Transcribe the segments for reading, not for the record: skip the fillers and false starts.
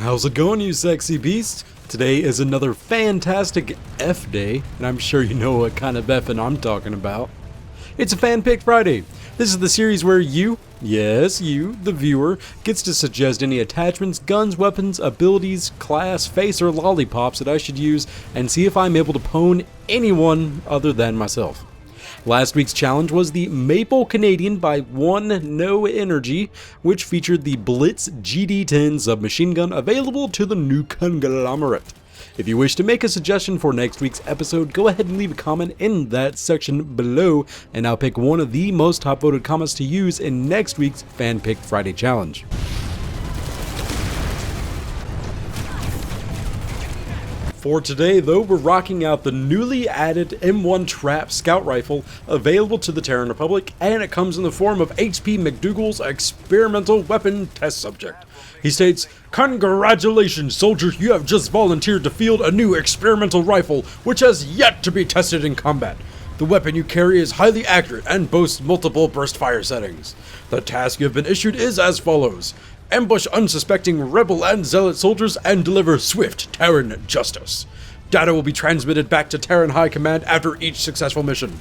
How's it going, you sexy beast? Today is another fantastic F day, and I'm sure you know what kind of F'ing I'm talking about. It's a Fan Pick Friday. This is the series where you, yes you, the viewer, gets to suggest any attachments, guns, weapons, abilities, class, face, or lollipops that I should use, and see if I'm able to pwn anyone other than myself. Last week's challenge was the Maple Canadian by One No Energy, which featured the Blitz GD10 submachine gun available to the new conglomerate. If you wish to make a suggestion for next week's episode, go ahead and leave a comment in that section below, and I'll pick one of the most top voted comments to use in next week's Fan Pick Friday challenge. For today though, we're rocking out the newly added M1 Trap Scout Rifle available to the Terran Republic, and it comes in the form of HP McDougle's experimental weapon test subject. He states, "Congratulations soldiers, you have just volunteered to field a new experimental rifle which has yet to be tested in combat. The weapon you carry is highly accurate and boasts multiple burst fire settings. The task you have been issued is as follows. Ambush unsuspecting rebel and zealot soldiers and deliver swift Terran justice. Data will be transmitted back to Terran High Command after each successful mission."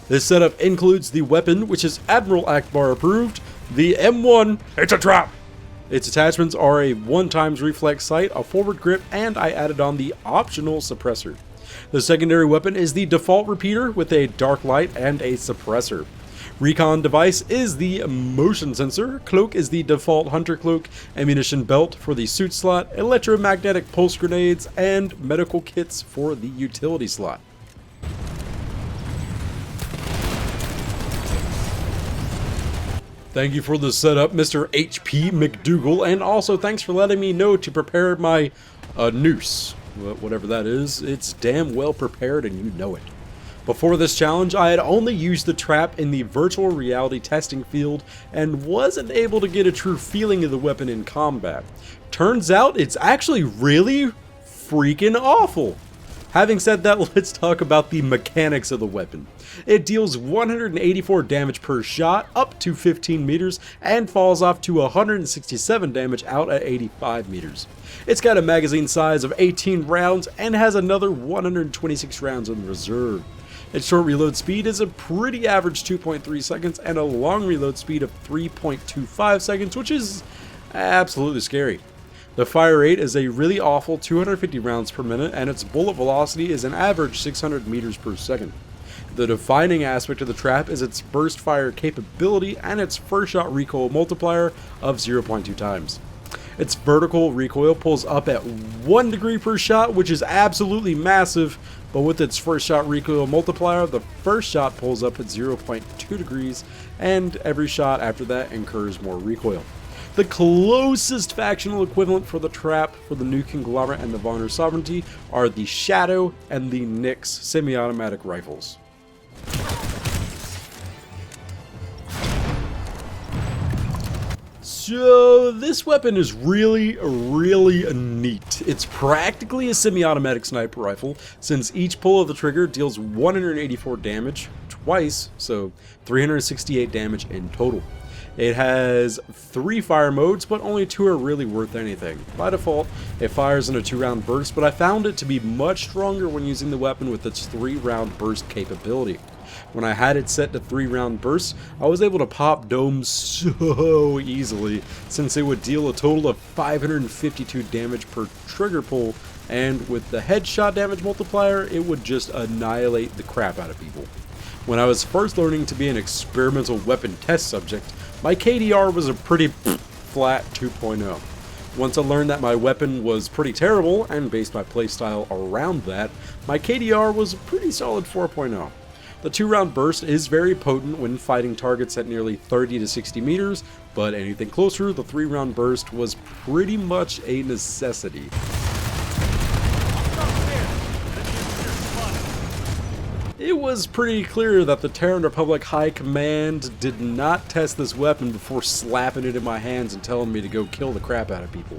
This setup includes the weapon, which is Admiral Akbar approved, the M1, it's a trap. Its attachments are a 1x reflex sight, a forward grip, and I added on the optional suppressor. The secondary weapon is the default repeater with a Darklight and a suppressor. Recon device is the motion sensor, cloak is the default hunter cloak, ammunition belt for the suit slot, electromagnetic pulse grenades, and medical kits for the utility slot. Thank you for the setup, Mr. HP McDoogle, and also thanks for letting me know to prepare my noose. Whatever that is, it's damn well prepared and you know it. Before this challenge, I had only used the trap in the virtual reality testing field and wasn't able to get a true feeling of the weapon in combat. Turns out it's actually really freaking awful. Having said that, let's talk about the mechanics of the weapon. It deals 184 damage per shot up to 15 meters and falls off to 167 damage out at 85 meters. It's got a magazine size of 18 rounds and has another 126 rounds in reserve. Its short reload speed is a pretty average 2.3 seconds and a long reload speed of 3.25 seconds, which is absolutely scary. The fire rate is a really awful 250 rounds per minute, and its bullet velocity is an average 600 meters per second. The defining aspect of the trap is its burst fire capability and its first shot recoil multiplier of 0.2 times. Its vertical recoil pulls up at 1 degree per shot, which is absolutely massive, but with its first shot recoil multiplier, the first shot pulls up at 0.2 degrees, and every shot after that incurs more recoil. The closest factional equivalent for the trap for the new conglomerate and the Vonner Sovereignty are the Shadow and the Nyx semi-automatic rifles. So this weapon is really neat. It's practically a semi-automatic sniper rifle, since each pull of the trigger deals 184 damage twice, so 368 damage in total. It has 3 fire modes, but only 2 are really worth anything. By default, it fires in a 2-round burst, but I found it to be much stronger when using the weapon with its 3-round burst capability. When I had it set to 3-round bursts, I was able to pop domes so easily, since it would deal a total of 552 damage per trigger pull, and with the headshot damage multiplier, it would just annihilate the crap out of people. When I was first learning to be an experimental weapon test subject, my KDR was a pretty flat 2.0. Once I learned that my weapon was pretty terrible and based my playstyle around that, my KDR was a pretty solid 4.0. The 2-round burst is very potent when fighting targets at nearly 30 to 60 meters, but anything closer, the 3-round burst was pretty much a necessity. It was pretty clear that the Terran Republic High Command did not test this weapon before slapping it in my hands and telling me to go kill the crap out of people,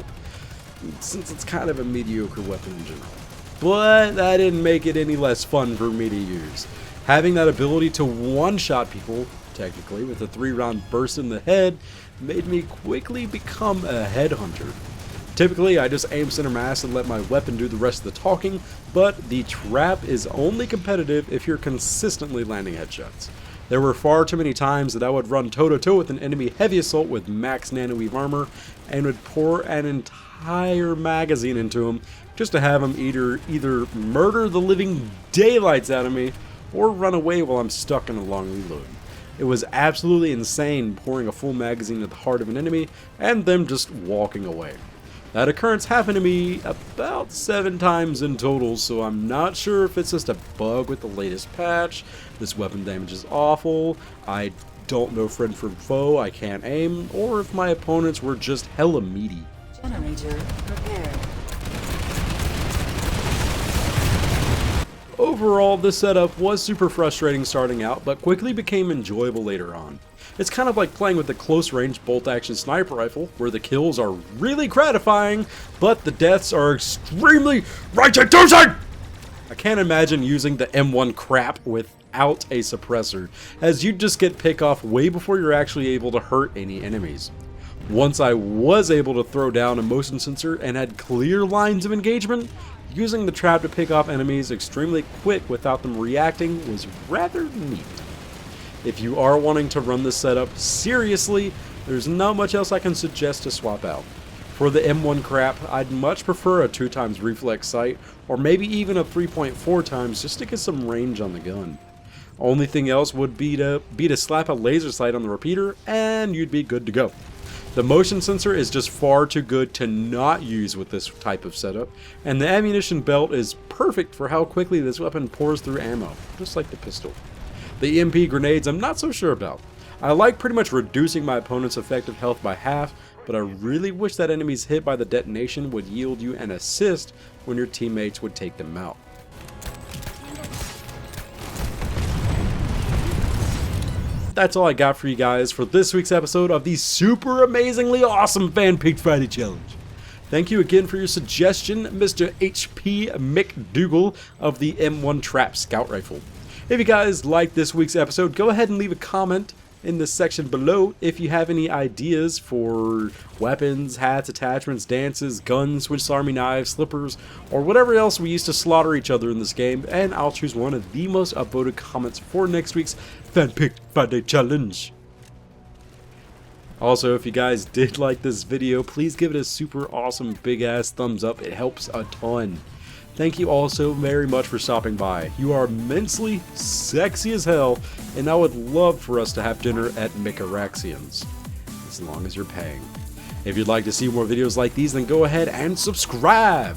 since it's kind of a mediocre weapon in general. But that didn't make it any less fun for me to use. Having that ability to one-shot people, technically, with a 3-round burst in the head, made me quickly become a headhunter. Typically, I just aim center mass and let my weapon do the rest of the talking, but the trap is only competitive if you're consistently landing headshots. There were far too many times that I would run toe-to-toe with an enemy heavy assault with max nanoweave armor and would pour an entire magazine into him just to have him either murder the living daylights out of me or run away while I'm stuck in a long reload. It was absolutely insane pouring a full magazine at the heart of an enemy and them just walking away. That occurrence happened to me about 7 times in total, so I'm not sure if it's just a bug with the latest patch. This weapon damage is awful, I don't know friend from foe, I can't aim, or if my opponents were just hella meaty. Generator prepared. Overall, this setup was super frustrating starting out, but quickly became enjoyable later on. It's kind of like playing with the close-range bolt-action sniper rifle, where the kills are really gratifying, but the deaths are extremely right-inducing! I can't imagine using the M1 crap without a suppressor, as you'd just get pick off way before you're actually able to hurt any enemies. Once I was able to throw down a motion sensor and had clear lines of engagement, using the trap to pick off enemies extremely quick without them reacting was rather neat. If you are wanting to run this setup seriously, there's not much else I can suggest to swap out. For the M1 crap, I'd much prefer a 2x reflex sight, or maybe even a 3.4 times just to get some range on the gun. Only thing else would be to slap a laser sight on the repeater, and you'd be good to go. The motion sensor is just far too good to not use with this type of setup, and the ammunition belt is perfect for how quickly this weapon pours through ammo, just like the pistol. The EMP grenades I'm not so sure about. I like pretty much reducing my opponent's effective health by half, but I really wish that enemies hit by the detonation would yield you an assist when your teammates would take them out. That's all I got for you guys for this week's episode of the super amazingly awesome Fan-Picked Friday Challenge. Thank you again for your suggestion, Mr. HP McDoogle of the M1 Trap Scout Rifle. If you guys liked this week's episode, go ahead and leave a comment in the section below if you have any ideas for weapons, hats, attachments, dances, guns, Swiss Army knives, slippers, or whatever else we used to slaughter each other in this game, and I'll choose one of the most upvoted comments for next week's Fan-Picked Friday Challenge. Also, if you guys did like this video, please give it a super awesome big ass thumbs up. It helps a ton. Thank you all so very much for stopping by. You are immensely sexy as hell, and I would love for us to have dinner at Micaraxians, as long as you're paying. If you'd like to see more videos like these, then go ahead and subscribe.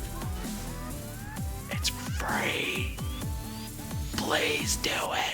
It's free. Please do it.